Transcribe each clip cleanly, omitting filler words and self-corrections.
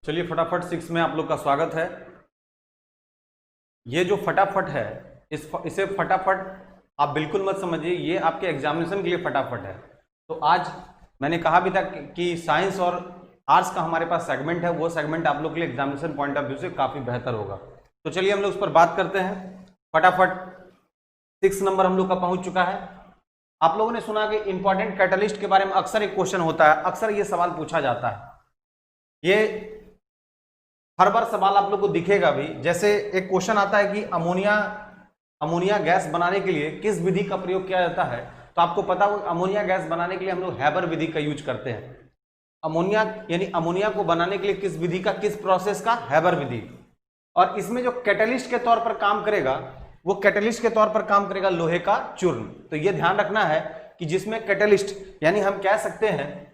चलिए फटाफट 6 में आप लोग का स्वागत है। ये जो फटाफट है इसे फटाफट आप बिल्कुल मत समझिए, ये आपके एग्जामिनेशन के लिए फटाफट है। तो आज मैंने कहा भी था कि साइंस और आर्ट्स का हमारे पास सेगमेंट है, वो सेगमेंट आप लोग के लिए एग्जामिनेशन पॉइंट ऑफ व्यू से काफ़ी बेहतर होगा। तो चलिए हम लोग उस पर बात करते हैं। फटाफट 6 नंबर हम लोग का पहुंच चुका है। आप लोगों ने सुना कि इंपॉर्टेंट कैटलिस्ट के बारे में अक्सर एक क्वेश्चन होता है, अक्सर ये सवाल पूछा जाता है। ये हर बार सवाल आप लोग को दिखेगा भी। जैसे एक क्वेश्चन आता है कि अमोनिया गैस बनाने के लिए किस विधि का प्रयोग किया जाता है, तो आपको पता हो अमोनिया गैस बनाने के लिए हम लोग हैबर विधि का यूज करते हैं। अमोनिया को बनाने के लिए किस विधि का, किस प्रोसेस का, हैबर विधि। और इसमें जो कैटलिस्ट के तौर पर काम करेगा वो कैटलिस्ट के तौर पर काम करेगा लोहे का चूर्ण। तो ये ध्यान रखना है कि जिसमें कैटलिस्ट यानी हम कह सकते हैं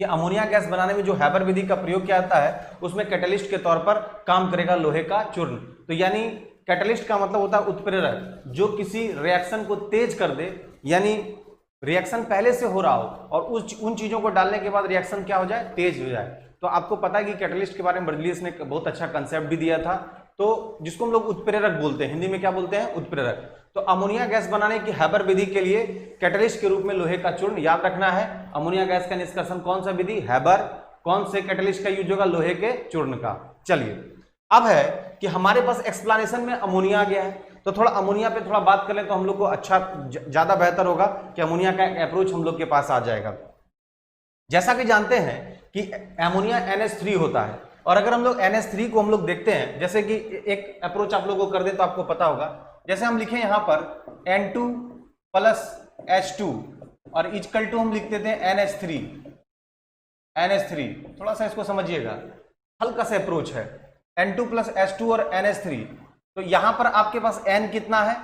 कि अमोनिया गैस बनाने में जो हैबर विधि का प्रयोग किया जाता है उसमें कैटलिस्ट के तौर पर काम करेगा लोहे का चूर्ण। तो यानी कैटलिस्ट का मतलब होता है उत्प्रेरक, जो किसी रिएक्शन को तेज कर दे, यानी रिएक्शन पहले से हो रहा हो और उन चीजों को डालने के बाद रिएक्शन क्या हो जाए, तेज हो जाए। तो आपको पता है कि कैटलिस्ट के बारे में बर्जलियस ने बहुत अच्छा कंसेप्ट भी दिया था, तो जिसको हम लोग उत्प्रेरक बोलते हैं, हिंदी में क्या बोलते हैं, उत्प्रेरक। तो अमोनिया गैस बनाने की हैबर विधि के लिए कैटलिस्ट के रूप में लोहे का चूर्ण याद रखना है। अमोनिया गैस का निष्कर्षण कौन सा विधि, हैबर। कौन से कैटलिस्ट का यूज होगा, लोहे के चूर्ण का। चलिए अब है कि हमारे पास एक्सप्लेनेशन में अमोनिया आ गया है, तो थोड़ा अमोनिया पे थोड़ा बात कर लें तो हम लोग को अच्छा ज्यादा बेहतर होगा कि अमोनिया का अप्रोच हम लोग के पास आ जाएगा। जैसा कि जानते हैं कि अमोनिया NH3 होता है, और अगर हम लोग NH3 को हम लोग देखते हैं, जैसे कि एक अप्रोच आप लोगों को कर दे तो आपको पता होगा। जैसे हम लिखें यहां पर N2 प्लस H2 और इक्वल टू हम लिख देते हैं NH3। थोड़ा सा इसको समझिएगा, हल्का सा अप्रोच है। N2 प्लस H2 और NH3, तो यहां पर आपके पास N कितना है,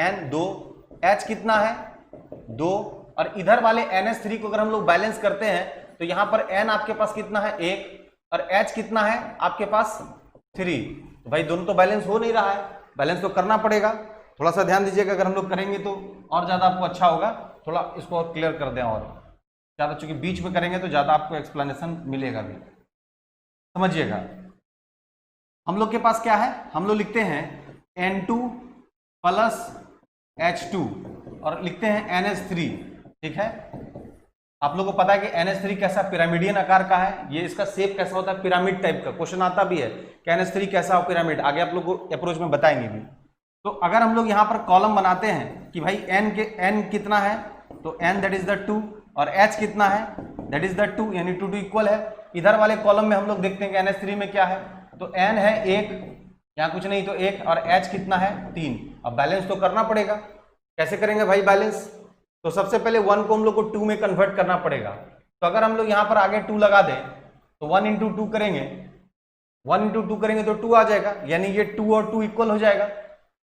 N 2, H कितना है 2, और इधर वाले NH3 को अगर हम लोग बैलेंस करते हैं तो यहां पर N आपके पास कितना है 1 और H कितना है आपके पास 3। तो भाई दोनों तो बैलेंस हो नहीं रहा है, बैलेंस तो करना पड़ेगा। थोड़ा सा ध्यान दीजिएगा, अगर हम लोग करेंगे तो और ज्यादा आपको अच्छा होगा। थोड़ा इसको और क्लियर कर दें, और ज्यादा, चूंकि बीच में करेंगे तो ज्यादा आपको एक्सप्लेनेशन मिलेगा भी। समझिएगा, हम लोग के पास क्या है, हम लोग लिखते हैं N2 प्लस H2 और लिखते हैं NH3, ठीक है। आप लोगों को पता है कि NH3 कैसा, पिरामिडियन आकार का है। ये इसका शेप कैसा होता है, पिरामिड टाइप का। क्वेश्चन आता भी है कि NH3 कैसा हो, पिरामिड। आगे आप लोग को अप्रोच में बताएंगे भी। तो अगर हम लोग यहाँ पर कॉलम बनाते हैं कि भाई N कितना है, तो N दैट इज द 2 और H कितना है दैट इज द 2, यानी 2 इक्वल है। इधर वाले कॉलम में हम लोग देखते हैं कि NH3 में क्या है, तो N है 1, यहाँ कुछ नहीं तो 1, और H कितना है 3। अब बैलेंस तो करना पड़ेगा। कैसे करेंगे भाई बैलेंस, तो सबसे पहले 1 को हम लोग को 2 में कन्वर्ट करना पड़ेगा। तो अगर हम लोग यहाँ पर आगे 2 लगा दें तो 1 इंटू 2 करेंगे, 1 इंटू 2 करेंगे तो 2 आ जाएगा, यानी ये 2 और 2 इक्वल हो जाएगा।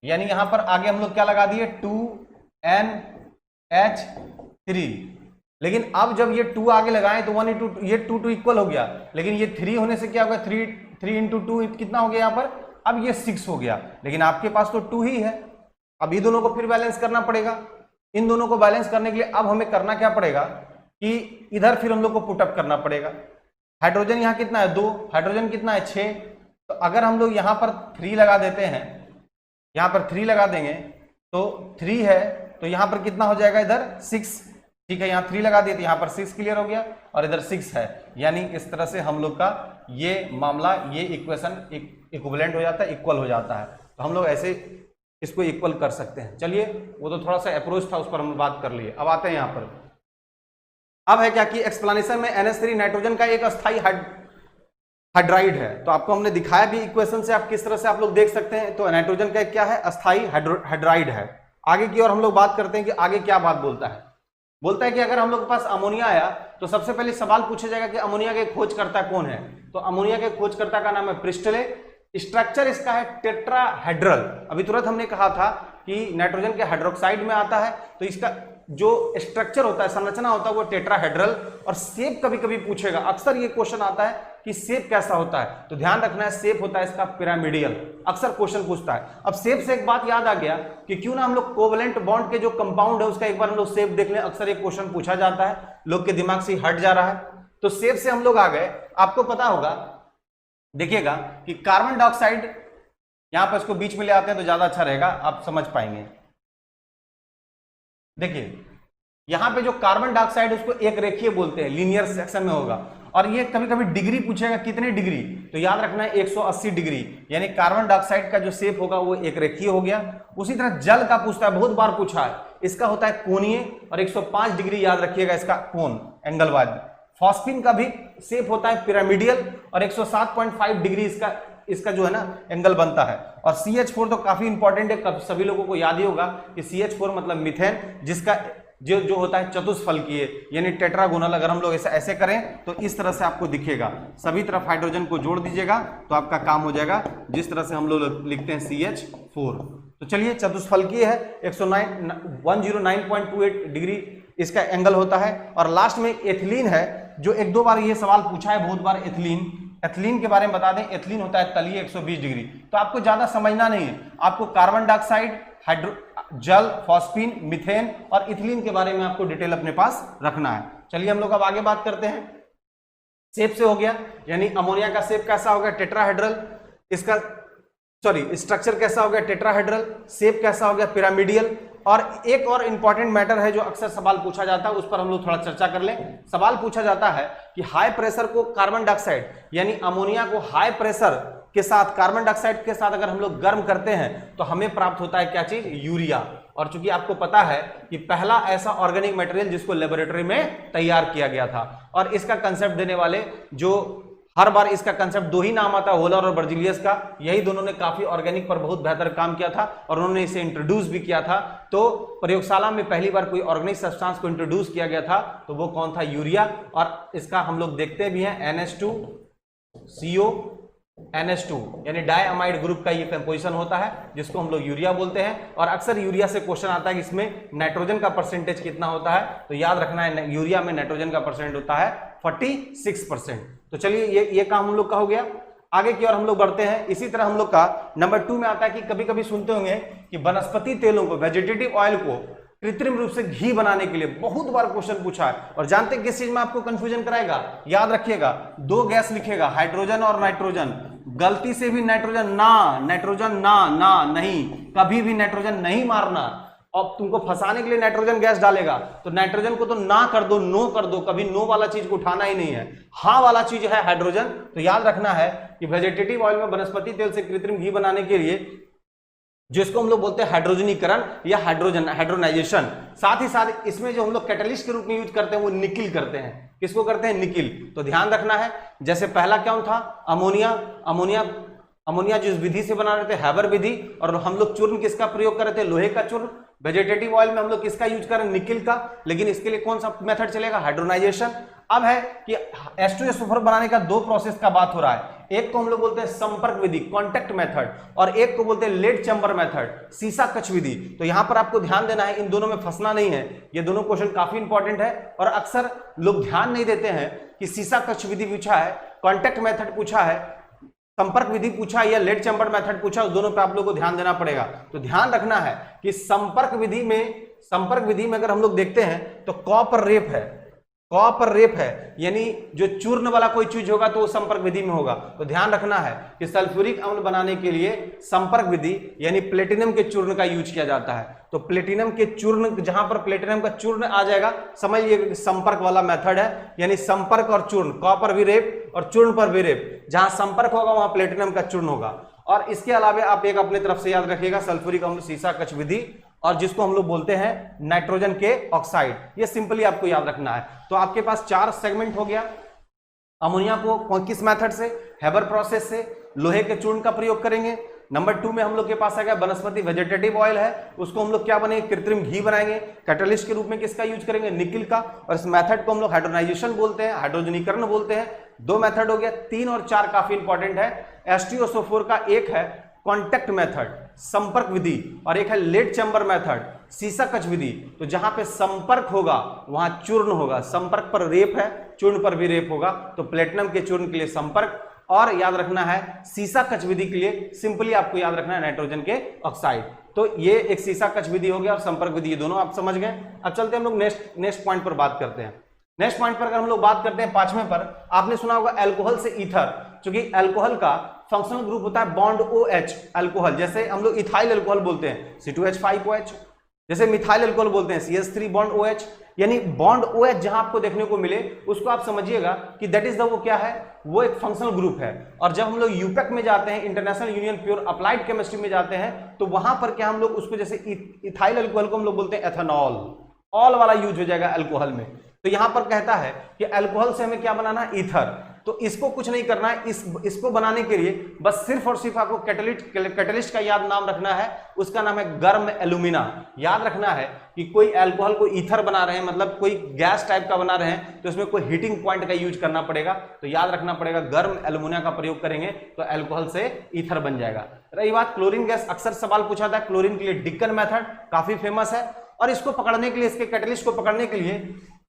यानी यहाँ पर आगे हम लोग क्या लगा दिए, 2NH3। लेकिन अब जब ये 2 आगे लगाएं तो 1 इंटू ये 2 इक्वल हो गया, लेकिन ये 3 होने से क्या होगा, 3 इंटू 2 कितना हो गया यहाँ पर, अब ये 6 हो गया। लेकिन आपके पास तो 2 ही है। अब ये दोनों को फिर बैलेंस करना पड़ेगा। इन दोनों को बैलेंस करने के लिए अब हमें करना क्या पड़ेगा कि इधर फिर हम लोग को पुटअप करना पड़ेगा। हाइड्रोजन यहाँ कितना है 2, हाइड्रोजन कितना है 6। तो अगर हम लोग यहाँ पर 3 लगा देते हैं, यहाँ पर 3 लगा देंगे तो 3 है, तो यहाँ पर कितना हो जाएगा, इधर 6, ठीक है। यहाँ 3 लगा दिए तो यहाँ पर 6 क्लियर हो गया, और इधर 6 है। यानी इस तरह से हम लोग का ये मामला, ये इक्वेशन इक्विवेलेंट हो जाता है, इक्वल हो जाता है। तो हम लोग ऐसे इसको इक्वल कर सकते हैं। चलिए, वो तो थोड़ा सा अप्रोच था, उस पर हम बात कर लिए। अब आते हैं यहाँ पर। अब है क्या कि एक्सप्लेनेशन में NH3 नाइट्रोजन का एक अस्थाई हाइड्राइड है। तो आपको हमने दिखाया भी इक्वेशन से, आप किस तरह से आप लोग देख सकते हैं। तो नाइट्रोजन का क्या है, अस्थाई हाइड्राइड है। आगे की ओर हम लोग बात करते हैं कि आगे क्या बात बोलता है। बोलता है कि अगर हम लोग के पास अमोनिया आया तो सबसे पहले सवाल पूछा जाएगा कि अमोनिया के खोजकर्ता कौन है। तो अमोनिया के खोजकर्ता का नाम है प्रिस्टले। स्ट्रक्चर इसका है टेट्राहेड्रल। अभी तुरंत हमने कहा था कि नाइट्रोजन के हाइड्रोक्साइड में आता है, तो इसका जो स्ट्रक्चर होता है, संरचना होता है, वो टेट्राहेड्रल। और शेप कभी कभी पूछेगा, अक्सर ये क्वेश्चन आता है कि शेप कैसा होता है, तो ध्यान रखना है शेप होता है इसका पिरामिडियल, अक्सर क्वेश्चन पूछता है। अब शेप से एक बात याद आ गया कि क्यों ना हम लोग कोवलेंट बॉन्ड के जो कंपाउंड है उसका एक बार हम लोग शेप देख लें, अक्सर एक क्वेश्चन पूछा जाता है, लोग के दिमाग से हट जा रहा है। तो शेप से हम लोग आ गए। आपको पता होगा, देखिएगा कि कार्बन डाइऑक्साइड, यहां पर इसको बीच में ले आते हैं तो ज्यादा अच्छा रहेगा, आप समझ पाएंगे। देखिए यहां पे जो कार्बन डाइऑक्साइड उसको एक रेखीय बोलते हैं, लीनियर सेक्शन में होगा। और ये कभी कभी डिग्री पूछेगा, कितने डिग्री, तो याद रखना है 180 डिग्री, यानी कार्बन डाइऑक्साइड का जो शेप होगा वो एक रेखीय हो गया। उसी तरह जल का पूछता है, बहुत बार पूछा है, इसका होता है कोणीय और 105 डिग्री याद रखिएगा इसका कोण, एंगल वाइज। फॉस्फिन का भी शेप होता है पिरामिडियल और 107.5 डिग्री इसका जो है ना एंगल बनता है। और CH4 तो काफी इंपॉर्टेंट है, सभी लोगों को याद ही होगा कि CH4 मतलब मीथेन, जिसका जो होता है चतुष्फलकीय यानी टेट्रागोनल। अगर हम लोग ऐसे करें तो इस तरह से आपको दिखेगा, सभी तरफ हाइड्रोजन को जोड़ दीजिएगा तो आपका काम हो जाएगा, जिस तरह से हम लोग लिखते हैं CH4। तो चलिए चतुष्फलकीय है, 109.28 डिग्री इसका एंगल होता है। और लास्ट में एथिलीन है, जो एक दो बार ये सवाल पूछा है बहुत बार। एथिलीन के बारे में बता दें, एथिलीन होता है तलीय 120 डिग्री। तो आपको ज्यादा समझना नहीं है, आपको कार्बन डाइऑक्साइड, जल, फॉस्फिन, मीथेन और इथिलीन के बारे में आपको डिटेल अपने पास रखना है। चलिए हम लोग अब आगे बात करते हैं। शेप से हो गया, यानी अमोनिया का शेप कैसा हो गया, टेट्राहेड्रल। इसका स्ट्रक्चर कैसा हो गया, टेट्राहेड्रल। शेप कैसा हो गया, पिरामिडियल। और एक और इंपॉर्टेंट मैटर है जो अक्सर सवाल पूछा जाता है, उस पर हम लोग थोड़ा चर्चा कर लें। सवाल पूछा जाता है कि हाई प्रेशर को कार्बन डाइऑक्साइड यानी अमोनिया को हाई प्रेशर के साथ, कार्बन डाइऑक्साइड के साथ अगर हम लोग गर्म करते हैं तो हमें प्राप्त होता है क्या चीज, यूरिया। और चूंकि आपको पता है कि पहला ऐसा ऑर्गेनिक मटेरियल जिसको लेबोरेटरी में तैयार किया गया था, और इसका कंसेप्ट देने वाले जो हर बार इसका कंसेप्ट दो ही नाम आता है, होलर और बर्जिलियस का, यही दोनों ने काफी ऑर्गेनिक पर बहुत बेहतर काम किया था और उन्होंने इसे इंट्रोड्यूस भी किया था। तो प्रयोगशाला में पहली बार कोई ऑर्गेनिक सब्सटेंस को इंट्रोड्यूस किया गया था, तो वो कौन था, यूरिया। और इसका हम लोग देखते भी हैं NH2CO NH2 यानी डाइअमाइड ग्रुप का ये कंपोजिशन होता है, जिसको हम लोग यूरिया बोलते हैं। और अक्सर यूरिया से क्वेश्चन आता है कि इसमें नाइट्रोजन का परसेंटेज कितना होता है, तो याद रखना है यूरिया में नाइट्रोजन का परसेंट होता है 46%। तो चलिए ये काम हम लोग का हो गया। आगे की ओर हम लोग बढ़ते हैं। इसी तरह हम लोग का नंबर 2 में आता है कि कभी कभी सुनते होंगे कि वनस्पति तेलों को, वेजिटेटिव ऑयल को कृत्रिम रूप से घी बनाने के लिए बहुत बार क्वेश्चन पूछा है। और जानते हैं किस चीज में आपको कंफ्यूजन कराएगा, याद रखिएगा, दो गैस लिखेगा, हाइड्रोजन और नाइट्रोजन। गलती से भी नाइट्रोजन ना नहीं, कभी भी नाइट्रोजन नहीं मारना। और तुमको फंसाने के लिए नाइट्रोजन गैस डालेगा तो नाइट्रोजन को तो ना कर दो, नो कर दो, कभी नो वाला चीज को उठाना ही नहीं है, हाँ वाला चीज है हाइड्रोजन। तो याद रखना है कि वेजिटेटिव ऑयल में, वनस्पति तेल से कृत्रिम घी बनाने के लिए, जिसको हम लोग बोलते हैं हाइड्रोजनीकरण या हाइड्रोनाइजेशन, साथ ही साथ इसमें जो हम लोग कैटलिस्ट के रूप में यूज करते हैं वो निकिल करते हैं। किसको करते हैं, निकिल। तो ध्यान रखना है, जैसे पहला क्या था, अमोनिया जिस विधि से बना रहे थे, हैबर विधि, और हम लोग चूर्ण किसका प्रयोग कर रहे थे, लोहे का चूर्ण। वेजिटेटिव ऑयल में हम लोग किसका यूज कर रहे हैं, निकिल का, लेकिन इसके लिए कौन सा मेथड चलेगा, हाइड्रोनाइजेशन। अब है कि H2SO4 बनाने का दो प्रोसेस का बात हो रहा है, एक को हम लोग बोलते हैं संपर्क विधि, कॉन्टेक्ट मेथड, और एक को बोलते हैं लेड चैम्बर मेथड, सीसा कक्ष विधि। तो यहां पर आपको ध्यान देना है, इन दोनों में फंसना नहीं है, ये दोनों क्वेश्चन काफी इंपॉर्टेंट है। और अक्सर लोग ध्यान नहीं देते हैं कि सीसा कक्ष विधि पूछा है, कॉन्टेक्ट मेथड पूछा है, संपर्क विधि पूछा है या लेड चैम्बर मेथड पूछा, उस दोनों पे आप लोग को ध्यान देना पड़ेगा। तो ध्यान रखना है कि संपर्क विधि में अगर हम लोग देखते हैं तो कॉपर रेप है, यानी जो चूर्ण वाला कोई चीज होगा तो वो संपर्क विधि में होगा। तो ध्यान रखना है कि सल्फ्यूरिक अम्ल बनाने के लिए संपर्क विधि यानी प्लेटिनम के चूर्ण का यूज किया जाता है। तो प्लेटिनम के चूर्ण, जहां पर प्लेटिनम का चूर्ण आ जाएगा, समझिए संपर्क वाला मेथड है, यानी संपर्क और चूर्ण, कॉपर भी रेप और चूर्ण पर भी रेप, जहां संपर्क होगा वहां प्लेटिनम का चूर्ण होगा। और इसके अलावा आप एक अपनी तरफ से याद रखिएगा, सल्फ्यूरिक अम्ल, सीसा कक्ष विधि, और जिसको हम लोग बोलते हैं नाइट्रोजन के ऑक्साइड, ये सिंपली आपको याद रखना है। तो आपके पास 4 सेगमेंट हो गया। अमोनिया को किस मेथड से, हैबर प्रोसेस से, लोहे के चूर्ण का प्रयोग करेंगे, नंबर 2 में हम लोग के पास आ गया वनस्पति वेजिटेटिव ऑयल है, उसको हम लोग क्या बनेंगे, कृत्रिम घी बनाएंगे। कैटलिस्ट के रूप में किसका यूज करेंगे, निकिल का, और इस मेथड को हम लोग हाइड्रोनाइजेशन बोलते हैं, हाइड्रोजनीकरण बोलते हैं। 2 मेथड हो गया। 3 और 4 काफी इंपॉर्टेंट है। H2SO4 का एक है कॉन्टेक्ट मेथड, संपर्क विधि, और एक है लेड चैम्बर मेथड, सीसा कच विधि। तो जहां पे संपर्क होगा वहां चूर्ण होगा, संपर्क पर रेप है, चूर्ण पर भी रेप होगा, तो प्लेटिनम के चूर्ण के लिए संपर्क, और याद रखना है सीसा कच विधि के लिए सिंपली आपको याद रखना है नाइट्रोजन के ऑक्साइड। तो ये एक सीसा कच विधि हो गया और संपर्क विधि, ये दोनों आप समझ गए। अब चलते हैं हम लोग नेक्स्ट पॉइंट पर बात करते हैं। नेक्स्ट पॉइंट पर अगर हम लोग बात करते हैं 5वें पर, आपने सुना होगा अल्कोहल से ईथर, क्योंकि अल्कोहल का फंक्शनल ग्रुप होता है बॉन्ड OH अल्कोहल, जैसे हम लोग इथाइल अल्कोहल बोलते हैं C2H5OH, जैसे मिथाइल अल्कोहल बोलते हैं CH3 बॉन्ड OH, यानी बॉन्ड OH जहां आपको देखने को मिले उसको आप समझिएगा कि दैट इज द वो क्या है, वो एक फंक्शनल ग्रुप है। और जब हम लोग यूपेक में जाते हैं, international union pure applied chemistry में जाते हैं, तो वहां पर क्या हम लोग उसको जैसे इथाइल अल्कोहल को हम लोग बोलते हैं एथेनॉल, ऑल वाला यूज हो जाएगा अल्कोहल में। तो यहां पर कहता है कि अल्कोहल से हमें क्या बनाना है, ईथर। तो इसको कुछ नहीं करना है, इसको बनाने के लिए बस सिर्फ और सिर्फ आपको कैटलिस्ट का याद नाम रखना है, उसका नाम है गर्म एल्यूमिना। याद रखना है कि कोई अल्कोहल को ईथर बना रहे हैं, मतलब कोई गैस टाइप का बना रहे हैं, तो इसमें कोई हीटिंग पॉइंट का यूज करना पड़ेगा। तो याद रखना पड़ेगा गर्म एल्यूमिना का प्रयोग करेंगे तो अल्कोहल से ईथर बन जाएगा। रही बात क्लोरीन गैस, अक्सर सवाल पूछा था क्लोरीन के लिए डिक्कन मेथड काफी फेमस है, और इसको पकड़ने के लिए, इसके कैटलिस्ट को पकड़ने के लिए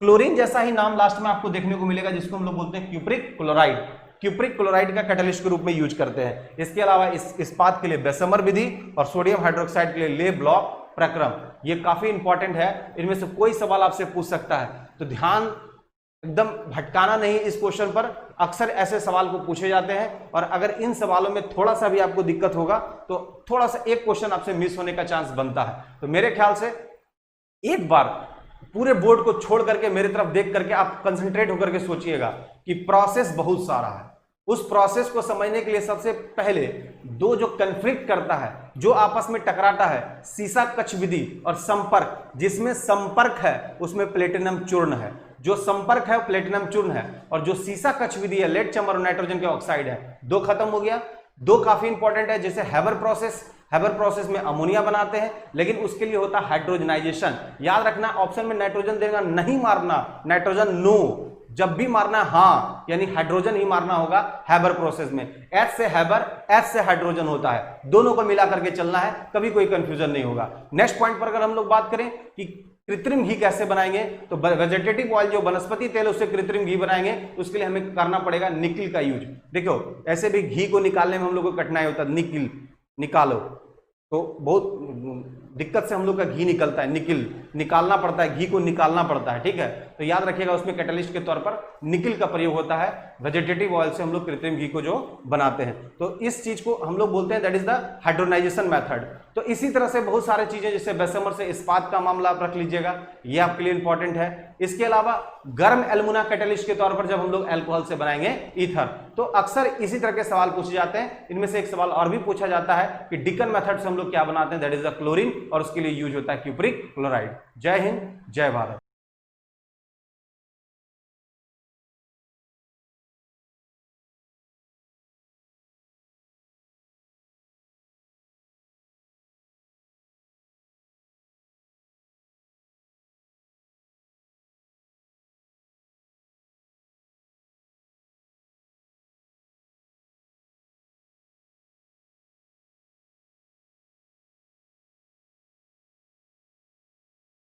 क्लोरीन जैसा ही नाम लास्ट में आपको देखने को मिलेगा, जिसको हम लोग बोलते हैं क्यूप्रिक क्लोराइड। क्यूप्रिक क्लोराइड का कैटलिस्ट के रूप में यूज करते हैं। इसके अलावा इस्पात के लिए बेसमर विधि, और सोडियम हाइड्रोक्साइड के लिए ले ब्लॉक प्रक्रम। ये काफी इंपॉर्टेंट है, इनमें से कोई सवाल आपसे पूछ सकता है, तो ध्यान एकदम भटकाना नहीं इस क्वेश्चन पर। अक्सर ऐसे सवाल को पूछे जाते हैं, और अगर इन सवालों में थोड़ा सा भी आपको दिक्कत होगा तो थोड़ा सा एक क्वेश्चन आपसे मिस होने का चांस बनता है। तो मेरे ख्याल से एक बार पूरे बोर्ड को छोड़ करके मेरी तरफ देख करके आप कंसंट्रेट होकर के सोचिएगा कि प्रोसेस बहुत सारा है। उस प्रोसेस को समझने के लिए सबसे पहले दो जो कन्फ्लिक्ट करता है, जो आपस में टकराता है, सीसा कच विधि और संपर्क। जिसमें संपर्क है उसमें प्लेटिनम चूर्ण है, जो संपर्क है प्लेटिनम चूर्ण है, और जो सीसा कच विधि है लेड चैम्बर और नाइट्रोजन के ऑक्साइड है। दो खत्म हो गया। दो काफी इंपॉर्टेंट है, जैसे हैबर प्रोसेस। हैबर प्रोसेस में अमोनिया बनाते हैं, लेकिन उसके लिए होता है हाइड्रोजनाइजेशन। याद रखना ऑप्शन में नाइट्रोजन देगा, नहीं मारना नाइट्रोजन नो, जब भी मारना हाँ, यानी हाइड्रोजन ही मारना होगा हैबर प्रोसेस में। H से हैबर, H से हाइड्रोजन होता है, दोनों को मिला करके चलना है, कभी कोई कंफ्यूजन नहीं होगा। नेक्स्ट पॉइंट पर अगर हम लोग बात करें कि कृत्रिम घी कैसे बनाएंगे, तो वेजिटेटिव ऑयल जो वनस्पति तेल उससे कृत्रिम घी बनाएंगे, उसके लिए हमें करना पड़ेगा निकिल का यूज। देखो ऐसे भी घी को निकालने में हम लोग को कठिनाई होता है, निकिल निकालो तो बहुत दिक्कत से हम लोग का घी निकलता है, निकिल निकालना पड़ता है, घी को निकालना पड़ता है, ठीक है। तो याद रखिएगा उसमें कैटलिस्ट के तौर पर निकिल का प्रयोग होता है। वेजिटेटिव ऑयल से हम लोग कृत्रिम घी को जो बनाते हैं, तो इस चीज को हम लोग बोलते हैं दैट इज द हाइड्रोनाइजेशन मेथड। तो इसी तरह से बहुत सारे चीजें, जैसे बेसमर से इस्पात का मामला आप रख लीजिएगा, ये आपके लिए इंपॉर्टेंट है। इसके अलावा गर्म एल्यूमिना कैटलिस्ट के तौर पर जब हम लोग अल्कोहल से बनाएंगे ईथर, तो अक्सर इसी तरह के सवाल पूछे जाते हैं। इनमें से एक सवाल और भी पूछा जाता है कि डिकन मेथड से हम लोग क्या बनाते हैं, दैट इज द क्लोरीन, और उसके लिए यूज होता है क्यूप्रिक क्लोराइड। जय हिंद, जय भारत।